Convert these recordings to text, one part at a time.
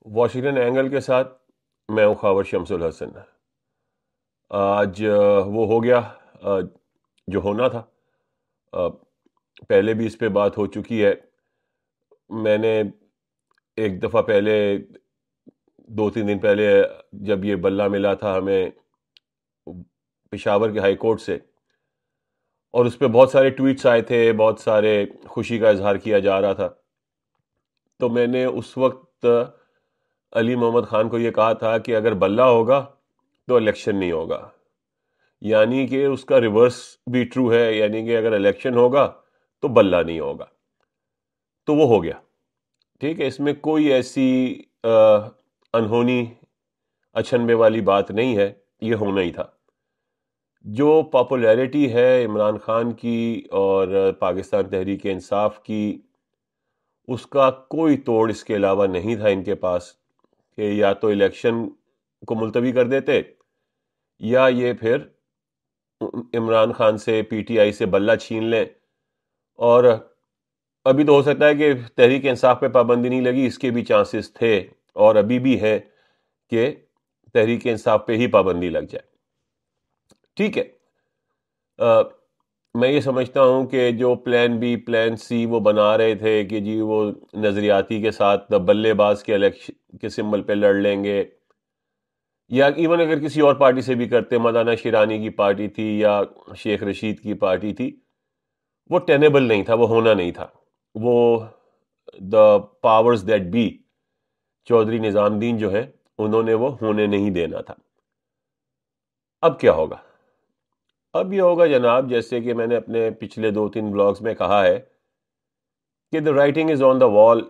Washington angle کے ساتھ میں ہوں خاور شمس الحسن. آج وہ ہو گیا جو ہونا تھا. آ، پہلے بھی اس پہ بات ہو چکی ہے. میں نے ایک دفعہ پہلے 2-3 دن پہلے جب یہ بلہ ملا تھا ہمیں پشاور کے ہائی کورٹ سے، اور اس پہ بہت سارے ٹویٹس آئے تھے، بہت سارے خوشی کا اظہار کیا جا رہا تھا، تو میں نے اس وقت علی محمد خان کو یہ کہا تھا کہ اگر بلہ ہوگا تو الیکشن نہیں ہوگا. یعنی کہ اس کا ریورس بھی ٹرو ہے، یعنی کہ اگر الیکشن ہوگا تو بلہ نہیں ہوگا. تو وہ ہو گیا. ٹھیک ہے، اس میں کوئی ایسی انہونی اچھنبے والی بات نہیں ہے، یہ ہونا ہی تھا. جو پاپولیرٹی ہے عمران خان کی اور پاکستان تحریک انصاف کی، اس کا کوئی توڑ اس کے علاوہ نہیں تھا ان کے پاس، کہ یا تو الیکشن کو ملتوی کر دیتے یا یہ پھر عمران خان سے پی ٹی آئی سے بلہ چھین لیں. اور ابھی تو ہو سکتا ہے کہ تحریک انصاف پہ پابندی نہیں لگی، اس کے بھی چانسز تھے اور ابھی بھی ہے کہ تحریک انصاف پہ ہی پابندی لگ جائے. ٹھیک ہے، میں یہ سمجھتا ہوں کہ جو پلان بی پلان سی وہ بنا رہے تھے کہ جی وہ نظریاتی کے ساتھ بلے باز کے الیکشن کے سمبل پہ لڑ لیں گے، یا ایون اگر کسی اور پارٹی سے بھی کرتے، مولانا شیرانی کی پارٹی تھی یا شیخ رشید کی پارٹی تھی، وہ ٹینیبل نہیں تھا، وہ ہونا نہیں تھا. وہ the powers that be, Chaudhry Nizamuddin جو ہے، انہوں نے وہ ہونے نہیں دینا تھا. اب کیا ہوگا؟ اب یہ ہوگا جناب، جیسے کہ میں نے اپنے پچھلے 2-3 بلاگز میں کہا ہے کہ دا رائٹنگ از آن دا وال.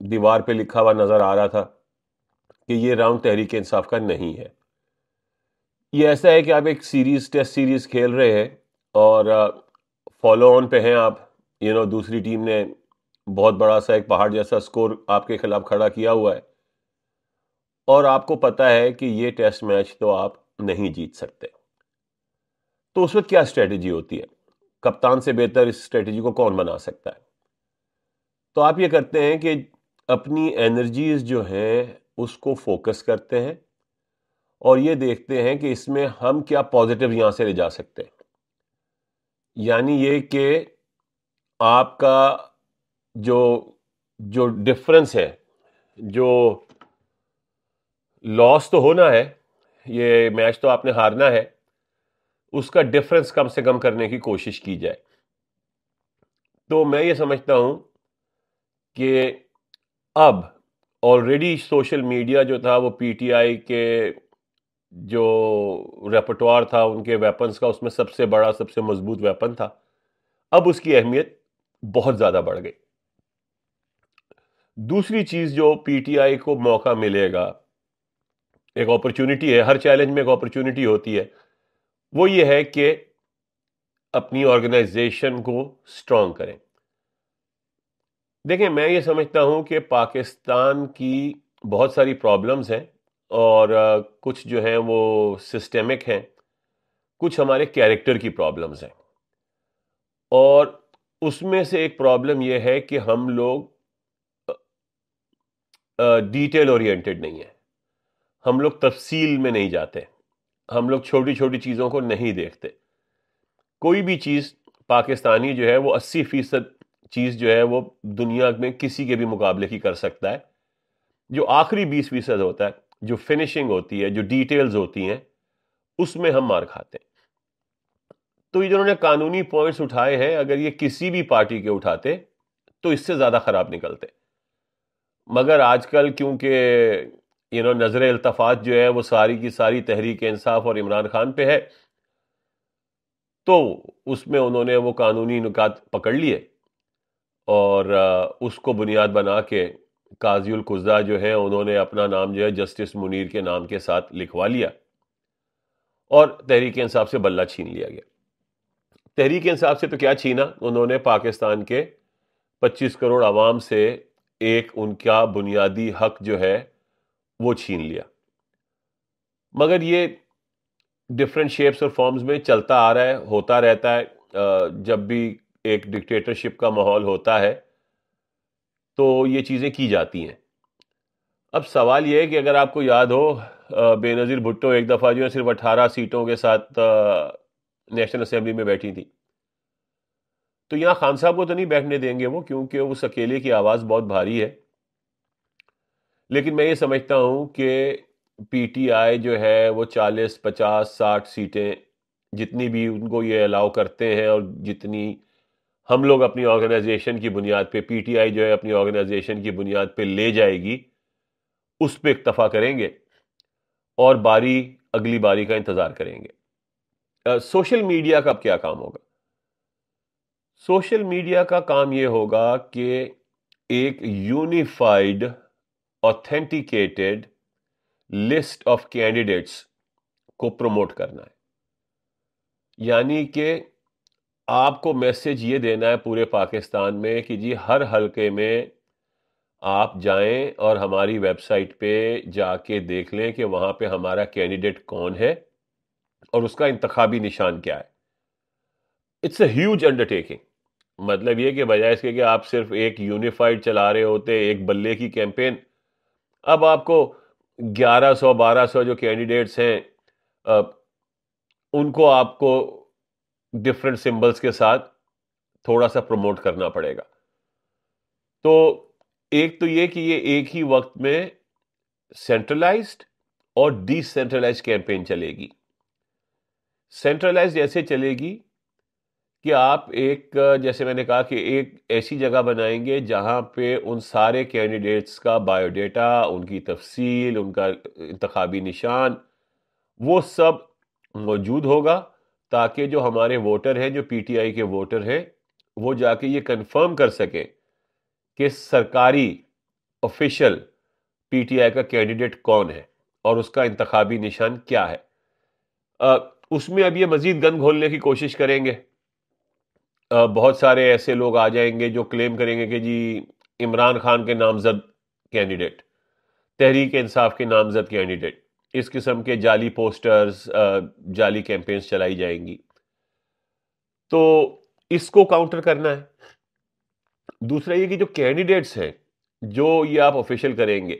دیوار پہ لکھا ہوا نظر آ رہا تھا کہ یہ راؤنڈ تحریک انصاف کا نہیں ہے. یہ ایسا ہے کہ آپ ایک سیریز، ٹیسٹ سیریز کھیل رہے ہیں اور فالو آن پہ ہیں آپ. دوسری ٹیم نے بہت بڑا سا ایک پہاڑ جیسا سکور آپ کے خلاف کھڑا کیا ہوا ہے، اور آپ کو پتا ہے کہ یہ ٹیسٹ میچ تو آپ نہیں جیت سکتے. تو اس وقت کیا اسٹریٹجی ہوتی ہے؟ کپتان سے بہتر اس اسٹریٹجی کو کون بنا سکتا ہے؟ تو آپ یہ کرتے ہیں کہ اپنی انرجیز جو ہیں اس کو فوکس کرتے ہیں اور یہ دیکھتے ہیں کہ اس میں ہم کیا پازیٹیو یہاں سے لے جا سکتے ہیں. یعنی یہ کہ آپ کا جو جو ڈفرنس ہے، جو لاس تو ہونا ہے، یہ میچ تو آپ نے ہارنا ہے، اس کا ڈفرنس کم سے کم کرنے کی کوشش کی جائے. تو میں یہ سمجھتا ہوں کہ اب آلریڈی سوشل میڈیا جو تھا وہ پی ٹی آئی کے جو ریپرٹوار تھا ان کے ویپنز کا، اس میں سب سے بڑا، سب سے مضبوط ویپن تھا. اب اس کی اہمیت بہت زیادہ بڑھ گئی. دوسری چیز جو پی ٹی آئی کو موقع ملے گا، ایک اپرچونٹی ہے، ہر چیلنج میں ایک اپرچونٹی ہوتی ہے، وہ یہ ہے کہ اپنی آرگنائزیشن کو سٹرونگ کریں. دیکھیں، میں یہ سمجھتا ہوں کہ پاکستان کی بہت ساری پرابلمز ہیں، اور کچھ جو ہیں وہ سسٹمک ہیں، کچھ ہمارے کیریکٹر کی پرابلمز ہیں. اور اس میں سے ایک پرابلم یہ ہے کہ ہم لوگ ڈیٹیل اورینٹڈ نہیں ہیں، ہم لوگ تفصیل میں نہیں جاتے، ہم لوگ چھوٹی چھوٹی چیزوں کو نہیں دیکھتے. کوئی بھی چیز پاکستانی جو ہے وہ 80% چیز جو ہے وہ دنیا میں کسی کے بھی مقابلے کی کر سکتا ہے. جو آخری 20% ہوتا ہے، جو فنشنگ ہوتی ہے، جو ڈیٹیلز ہوتی ہیں، اس میں ہم مار کھاتے ہیں. تو یہ جنہوں نے قانونی پوائنٹس اٹھائے ہیں، اگر یہ کسی بھی پارٹی کے اٹھاتے تو اس سے زیادہ خراب نکلتے. مگر آج کل کیونکہ نظر التفات جو ہے وہ ساری کی ساری تحریک انصاف اور عمران خان پہ ہے، تو اس میں انہوں نے وہ قانونی نکات پکڑ لیے اور اس کو بنیاد بنا کے قاضی القضاء جو ہے انہوں نے اپنا نام جو ہے جسٹس منیر کے نام کے ساتھ لکھوا لیا اور تحریک انصاف سے بلہ چھین لیا گیا. تحریک انصاف سے تو کیا چھینا، انہوں نے پاکستان کے 25 کروڑ عوام سے ایک ان کا بنیادی حق جو ہے وہ چھین لیا. مگر یہ ڈفرینٹ شیپس اور فارمز میں چلتا آ رہا ہے، ہوتا رہتا ہے. جب بھی ایک ڈکٹیٹرشپ کا ماحول ہوتا ہے تو یہ چیزیں کی جاتی ہیں. اب سوال یہ ہے کہ اگر آپ کو یاد ہو بے نظیر بھٹو ایک دفعہ جو ہے صرف 18 سیٹوں کے ساتھ نیشنل اسمبلی میں بیٹھی تھی، تو یہاں خان صاحب کو تو نہیں بیٹھنے دیں گے وہ، کیونکہ اس اکیلے کی آواز بہت بھاری ہے. لیکن میں یہ سمجھتا ہوں کہ پی ٹی آئی جو ہے وہ 40 50 60 سیٹیں جتنی بھی ان کو یہ الاؤ کرتے ہیں، اور جتنی ہم لوگ اپنی آرگنائزیشن کی بنیاد پہ، پی ٹی آئی جو ہے اپنی آرگنائزیشن کی بنیاد پہ لے جائے گی، اس پہ اکتفا کریں گے اور اگلی باری کا انتظار کریں گے. سوشل میڈیا کا اب کیا کام ہوگا؟ سوشل میڈیا کا کام یہ ہوگا کہ ایک unified authenticated list of candidates کو پروموٹ کرنا ہے. یعنی کہ آپ کو میسج یہ دینا ہے پورے پاکستان میں کہ جی ہر حلقے میں آپ جائیں اور ہماری ویب سائٹ پہ جا کے دیکھ لیں کہ وہاں پہ ہمارا کینڈیڈیٹ کون ہے اور اس کا انتخابی نشان کیا ہے. It's a huge undertaking. مطلب یہ کہ بجائے اس کے کہ آپ صرف ایک یونیفائڈ چلا رہے ہوتے، ایک بلے کی کیمپین، اب آپ کو 1100 1200 جو کینڈیڈیٹس ہیں ان کو آپ کو ڈفرینٹ سمبلز کے ساتھ تھوڑا سا پروموٹ کرنا پڑے گا. تو ایک تو یہ کہ یہ ایک ہی وقت میں سینٹرلائزڈ اور ڈی سینٹرلائزڈ کیمپین چلے گی. سینٹرلائزڈ ایسے چلے گی کہ آپ جیسے میں نے کہا کہ ایک ایسی جگہ بنائیں گے جہاں پہ ان سارے کینڈیڈیٹس کا بایو ڈیٹا، ان کی تفصیل، ان کا انتخابی نشان، وہ سب موجود ہوگا، تاکہ جو ہمارے ووٹر ہیں، جو پی ٹی آئی کے ووٹر ہیں، وہ جا کے یہ کنفرم کر سکیں کہ سرکاری آفیشل پی ٹی آئی کا کینڈیڈیٹ کون ہے اور اس کا انتخابی نشان کیا ہے. اس میں اب یہ مزید گند گھولنے کی کوشش کریں گے. بہت سارے ایسے لوگ آ جائیں گے جو کلیم کریں گے کہ جی عمران خان کے نامزد کینڈیڈیٹ، تحریک انصاف کے نامزد کینڈیڈیٹ، اس قسم کے جعلی پوسٹرز، جعلی کیمپینز چلائی جائیں گی. تو اس کو کاؤنٹر کرنا ہے. دوسرا یہ کہ جو کینڈیڈیٹس ہیں جو یہ آپ آفیشل کریں گے،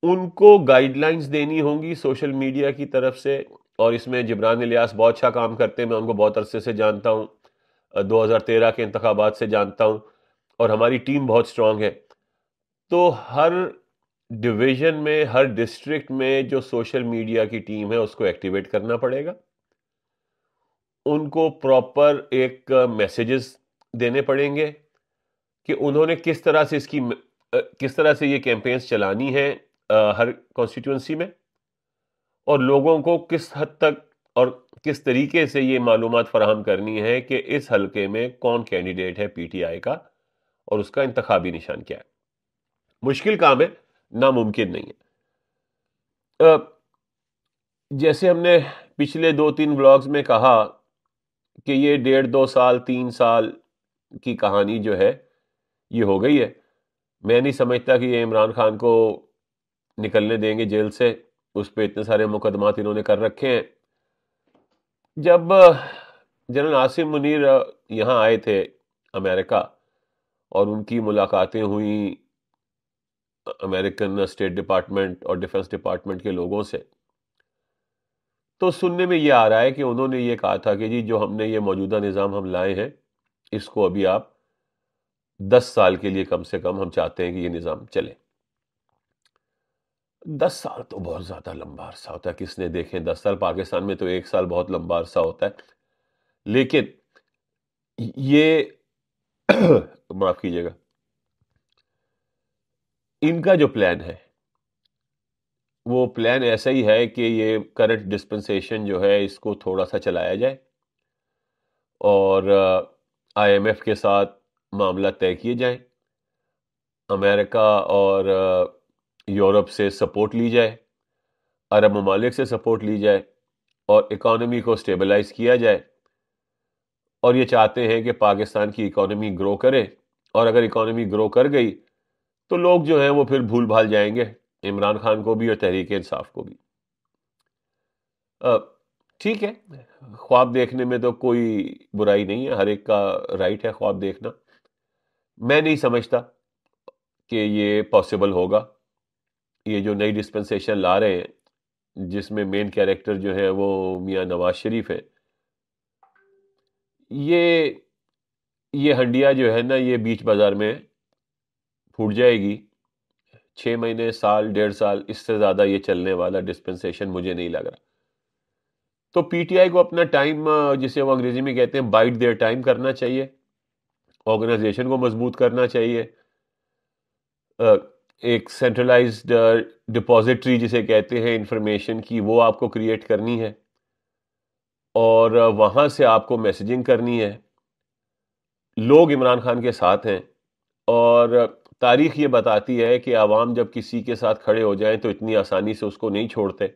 ان کو گائیڈ لائنز دینی ہوں گی سوشل میڈیا کی طرف سے. اور اس میں جبران الیاس بہت اچھا کام کرتے ہیں، میں ان کو بہت عرصے سے جانتا ہوں، 2013 کے انتخابات سے جانتا ہوں، اور ہماری ٹیم بہت سٹرونگ ہے. تو ہر ڈویژن میں، ہر ڈسٹرکٹ میں جو سوشل میڈیا کی ٹیم ہے اس کو ایکٹیویٹ کرنا پڑے گا. ان کو پراپر ایک میسیجز دینے پڑیں گے کہ انہوں نے کس طرح سے یہ کیمپینز چلانی ہے ہر کانسٹیٹوئنسی میں، اور لوگوں کو کس حد تک اور کس طریقے سے یہ معلومات فراہم کرنی ہے کہ اس حلقے میں کون کینڈیڈیٹ ہے پی ٹی آئی کا اور اس کا انتخابی نشان کیا ہے. مشکل کام ہے، ناممکن نہیں ہے. جیسے ہم نے پچھلے 2-3 بلاگز میں کہا کہ یہ 1.5-2 سال 3 سال کی کہانی جو ہے یہ ہو گئی ہے. میں نہیں سمجھتا کہ یہ عمران خان کو نکلنے دیں گے جیل سے. اس پہ اتنے سارے مقدمات انہوں نے کر رکھے ہیں. جب جنرل عاصم منیر یہاں آئے تھے امریکہ اور ان کی ملاقاتیں ہوئیں امریکن اسٹیٹ ڈپارٹمنٹ اور ڈیفنس ڈپارٹمنٹ کے لوگوں سے، تو سننے میں یہ آ رہا ہے کہ انہوں نے یہ کہا تھا کہ جی جو ہم نے یہ موجودہ نظام ہم لائے ہیں، اس کو ابھی آپ 10 سال کے لیے کم سے کم ہم چاہتے ہیں کہ یہ نظام چلے. 10 سال تو بہت زیادہ لمبا عرصہ ہوتا ہے. کس نے دیکھیں 10 سال، پاکستان میں تو 1 سال بہت لمبا عرصہ ہوتا ہے. لیکن یہ معاف کیجیے گا، ان کا جو پلان ہے وہ پلان ایسا ہی ہے کہ یہ کرنٹ ڈسپنسیشن جو ہے اس کو تھوڑا سا چلایا جائے اور آئی ایم ایف کے ساتھ معاملہ طے کیے جائیں، امریکہ اور یورپ سے سپورٹ لی جائے، عرب ممالک سے سپورٹ لی جائے، اور اکانومی کو سٹیبلائز کیا جائے. اور یہ چاہتے ہیں کہ پاکستان کی اکانومی گرو کرے، اور اگر اکانومی گرو کر گئی تو لوگ جو ہیں وہ پھر بھول بھال جائیں گے، عمران خان کو بھی اور تحریک انصاف کو بھی. ٹھیک ہے، خواب دیکھنے میں تو کوئی برائی نہیں ہے، ہر ایک کا رائٹ ہے خواب دیکھنا. میں نہیں سمجھتا کہ یہ پاسبل ہوگا. یہ جو نئی ڈسپنسیشن لا رہے ہیں جس میں مین کیریکٹر جو ہے وہ میاں نواز شریف ہے، یہ ہنڈیا جو ہے نا یہ بیچ بازار میں پھوٹ جائے گی. 6 مہینے، سال، 1.5 سال، اس سے زیادہ یہ چلنے والا ڈسپنسیشن مجھے نہیں لگ رہا. تو پی ٹی آئی کو اپنا ٹائم، جسے وہ انگریزی میں کہتے ہیں بائٹ دیئر ٹائم، کرنا چاہیے، آرگنائزیشن کو مضبوط کرنا چاہیے، ایک سینٹرلائزڈ ڈپازیٹری جسے کہتے ہیں انفارمیشن کی، وہ آپ کو کریٹ کرنی ہے، اور وہاں سے آپ کو میسیجنگ کرنی ہے. لوگ عمران خان کے ساتھ ہیں، اور تاریخ یہ بتاتی ہے کہ عوام جب کسی کے ساتھ کھڑے ہو جائیں تو اتنی آسانی سے اس کو نہیں چھوڑتے.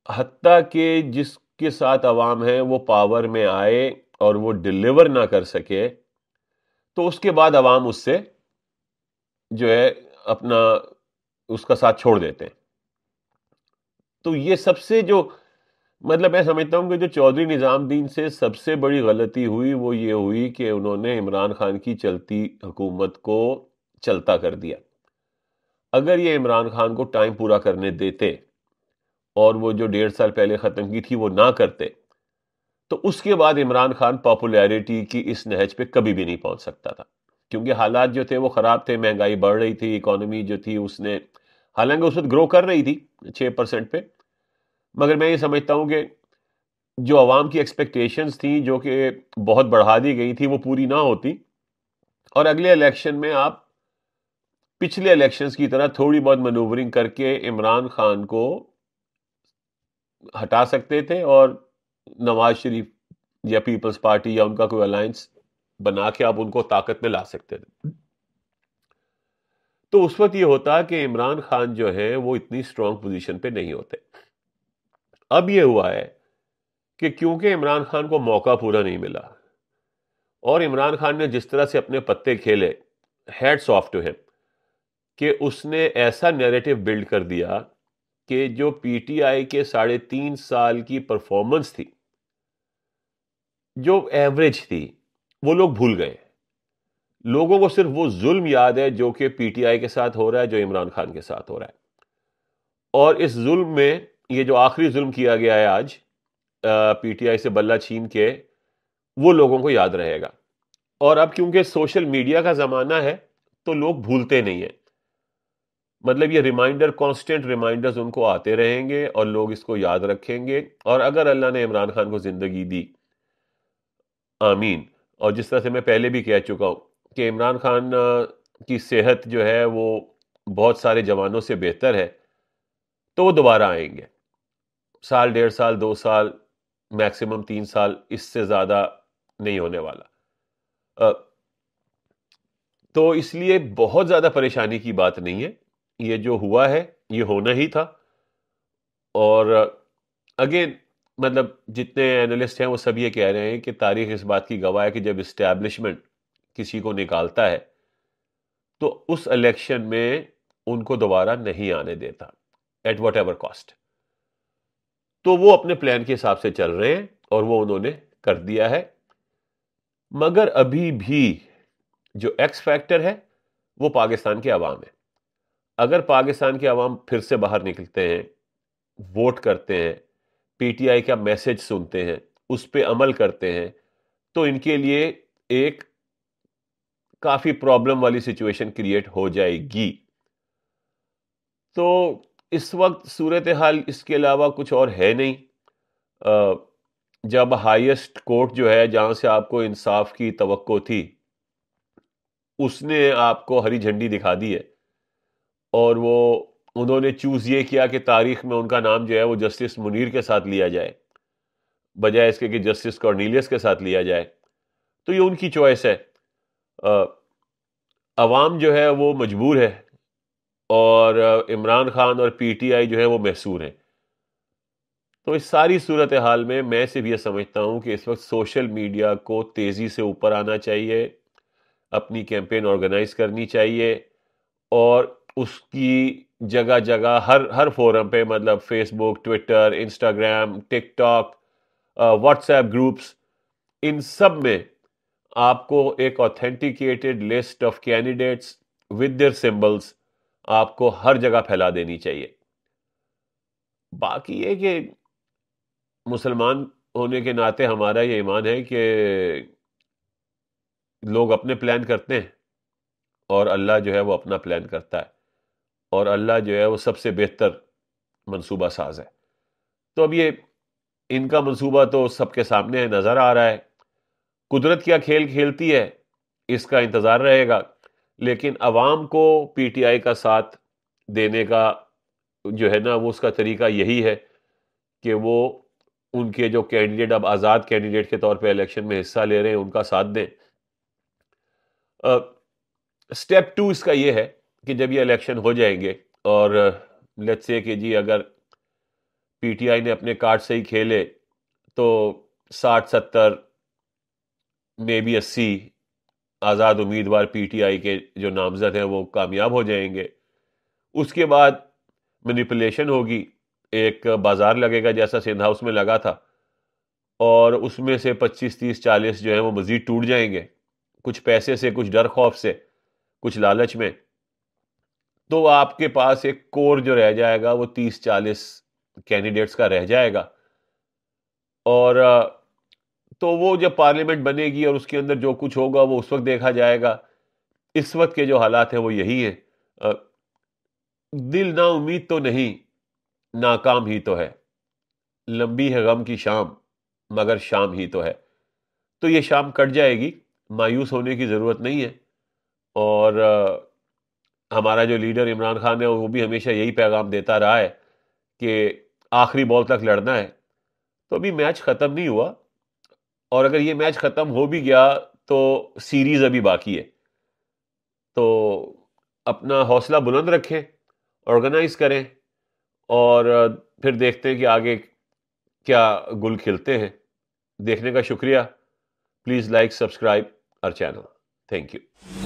حتیٰ کہ جس کے ساتھ عوام ہے وہ پاور میں آئے اور وہ ڈیلیور نہ کر سکے تو اس کے بعد عوام اس سے جو ہے اپنا اس کا ساتھ چھوڑ دیتے ہیں. تو یہ سب سے جو مطلب میں سمجھتا ہوں کہ جو چودھری نظام الدین سے سب سے بڑی غلطی ہوئی وہ یہ ہوئی کہ انہوں نے عمران خان کی چلتی حکومت کو چلتا کر دیا. اگر یہ عمران خان کو ٹائم پورا کرنے دیتے اور وہ جو 1.5 سال پہلے ختم کی تھی وہ نہ کرتے تو اس کے بعد عمران خان پاپولیرٹی کی اس نہج پہ کبھی بھی نہیں پہنچ سکتا تھا، کیونکہ حالات جو تھے وہ خراب تھے، مہنگائی بڑھ رہی تھی، اکانومی جو تھی اس نے حالانکہ اس وقت گرو کر رہی تھی 6% پہ، مگر میں یہ سمجھتا ہوں کہ جو عوام کی ایکسپیکٹیشنز تھیں جو کہ بہت بڑھا دی گئی تھی وہ پوری نہ ہوتی، اور اگلے الیکشن میں آپ پچھلے الیکشنز کی طرح تھوڑی بہت مینوورنگ کر کے عمران خان کو ہٹا سکتے تھے اور نواز شریف یا پیپلز پارٹی یا ان کا کوئی الائنس بنا کے آپ ان کو طاقت میں لا سکتے تھے. تو اس وقت یہ ہوتا کہ عمران خان جو ہے وہ اتنی سٹرونگ پوزیشن پہ نہیں ہوتے. اب یہ ہوا ہے کہ کیونکہ عمران خان کو موقع پورا نہیں ملا اور عمران خان نے جس طرح سے اپنے پتے کھیلے، ہیڈس آف ٹو ہم، کہ اس نے ایسا نیریٹو بلڈ کر دیا کہ جو پی ٹی آئی کے 3.5 سال کی پرفارمنس تھی جو ایوریج تھی وہ لوگ بھول گئے. لوگوں کو صرف وہ ظلم یاد ہے جو کہ پی ٹی آئی کے ساتھ ہو رہا ہے، جو عمران خان کے ساتھ ہو رہا ہے، اور اس ظلم میں یہ جو آخری ظلم کیا گیا ہے آج پی ٹی آئی سے بلہ چھین کے، وہ لوگوں کو یاد رہے گا. اور اب کیونکہ سوشل میڈیا کا زمانہ ہے تو لوگ بھولتے نہیں ہیں، مطلب یہ ریمائنڈر، کانسٹنٹ ریمائنڈرز ان کو آتے رہیں گے اور لوگ اس کو یاد رکھیں گے. اور اگر اللہ نے عمران خان کو زندگی دی، آمین. اور جس طرح سے میں پہلے بھی کہہ چکا ہوں کہ عمران خان کی صحت جو ہے وہ بہت سارے جوانوں سے بہتر ہے، تو وہ دوبارہ آئیں گے. 1.5 سال، 2 سال، 2 سال، میکسیمم 3 سال، اس سے زیادہ نہیں ہونے والا. تو اس لیے بہت زیادہ پریشانی کی بات نہیں ہے، یہ جو ہوا ہے یہ ہونا ہی تھا. اور اگین مطلب جتنے اینالسٹ ہیں وہ سب یہ کہہ رہے ہیں کہ تاریخ اس بات کی گواہ ہے کہ جب اسٹیبلشمنٹ کسی کو نکالتا ہے تو اس الیکشن میں ان کو دوبارہ نہیں آنے دیتا ایٹ واٹ ایور کاسٹ. تو وہ اپنے پلان کے حساب سے چل رہے ہیں اور وہ انہوں نے کر دیا ہے. مگر ابھی بھی جو ایکس فیکٹر ہے وہ پاکستان کے عوام ہے. اگر پاکستان کے عوام پھر سے باہر نکلتے ہیں، ووٹ کرتے ہیں، پی ٹی آئی کا میسج سنتے ہیں، اس پہ عمل کرتے ہیں، تو ان کے لیے ایک کافی پرابلم والی سچویشن کریٹ ہو جائے گی. تو اس وقت صورتحال اس کے علاوہ کچھ اور ہے نہیں. جب ہائیسٹ کورٹ جو ہے جہاں سے آپ کو انصاف کی توقع تھی اس نے آپ کو ہری جھنڈی دکھا دی ہے، اور وہ انہوں نے چوز یہ کیا کہ تاریخ میں ان کا نام جو ہے وہ جسٹس منیر کے ساتھ لیا جائے بجائے اس کے کہ جسٹس کارنیلیس کے ساتھ لیا جائے. تو یہ ان کی چوائس ہے. عوام جو ہے وہ مجبور ہے اور عمران خان اور پی ٹی آئی جو ہے وہ محصور ہیں. تو اس ساری صورتحال میں صرف یہ سمجھتا ہوں کہ اس وقت سوشل میڈیا کو تیزی سے اوپر آنا چاہیے، اپنی کیمپین آرگنائز کرنی چاہیے، اور اس کی جگہ جگہ ہر فورم پہ، مطلب Facebook, Twitter, Instagram, TikTok, WhatsApp groups, ان سب میں آپ کو ایک authenticated list of candidates with their symbols آپ کو ہر جگہ پھیلا دینی چاہیے. باقی یہ کہ مسلمان ہونے کے ناطے ہمارا یہ ایمان ہے کہ لوگ اپنے پلان کرتے ہیں اور اللہ جو ہے وہ اپنا پلان کرتا ہے, اور اللہ جو ہے وہ سب سے بہتر منصوبہ ساز ہے. تو اب یہ ان کا منصوبہ تو سب کے سامنے نظر آ رہا ہے. قدرت کیا کھیل کھیلتی ہے اس کا انتظار رہے گا, لیکن عوام کو پی ٹی آئی کا ساتھ دینے کا جو ہے نا وہ اس کا طریقہ یہی ہے کہ وہ ان کے جو کینڈیڈیٹ اب آزاد کینڈیڈیٹ کے طور پہ الیکشن میں حصہ لے رہے ہیں ان کا ساتھ دیں. سٹیپ 2 اس کا یہ ہے کہ جب یہ الیکشن ہو جائیں گے اور لیٹس سے کہ جی اگر پی ٹی آئی نے اپنے کارڈ صحیح کھیلے تو 60-70 میں بھی 80 آزاد امیدوار پی ٹی آئی کے جو نامزد ہیں وہ کامیاب ہو جائیں گے. اس کے بعد مینیپولیشن ہوگی, ایک بازار لگے گا جیسا سندھ ہاؤس میں لگا تھا, اور اس میں سے 25-30-40 جو ہیں وہ مزید ٹوٹ جائیں گے, کچھ پیسے سے, کچھ ڈر خوف سے, کچھ لالچ میں. تو آپ کے پاس ایک کور جو رہ جائے گا وہ 30-40 کینڈیڈیٹس کا رہ جائے گا, اور تو وہ جب پارلیمنٹ بنے گی اور اس کے اندر جو کچھ ہوگا وہ اس وقت دیکھا جائے گا. اس وقت کے جو حالات ہیں وہ یہی ہیں. دل نا امید تو نہیں, ناکام ہی تو ہے, لمبی ہے غم کی شام مگر شام ہی تو ہے. تو یہ شام کٹ جائے گی, مایوس ہونے کی ضرورت نہیں ہے. اور ہمارا جو لیڈر عمران خان ہے وہ بھی ہمیشہ یہی پیغام دیتا رہا ہے کہ آخری بال تک لڑنا ہے. تو ابھی میچ ختم نہیں ہوا, اور اگر یہ میچ ختم ہو بھی گیا تو سیریز ابھی باقی ہے. تو اپنا حوصلہ بلند رکھیں, آرگنائز کریں, اور پھر دیکھتے ہیں کہ آگے کیا گل کھلتے ہیں. دیکھنے کا شکریہ. Please like subscribe our channel. Thank you.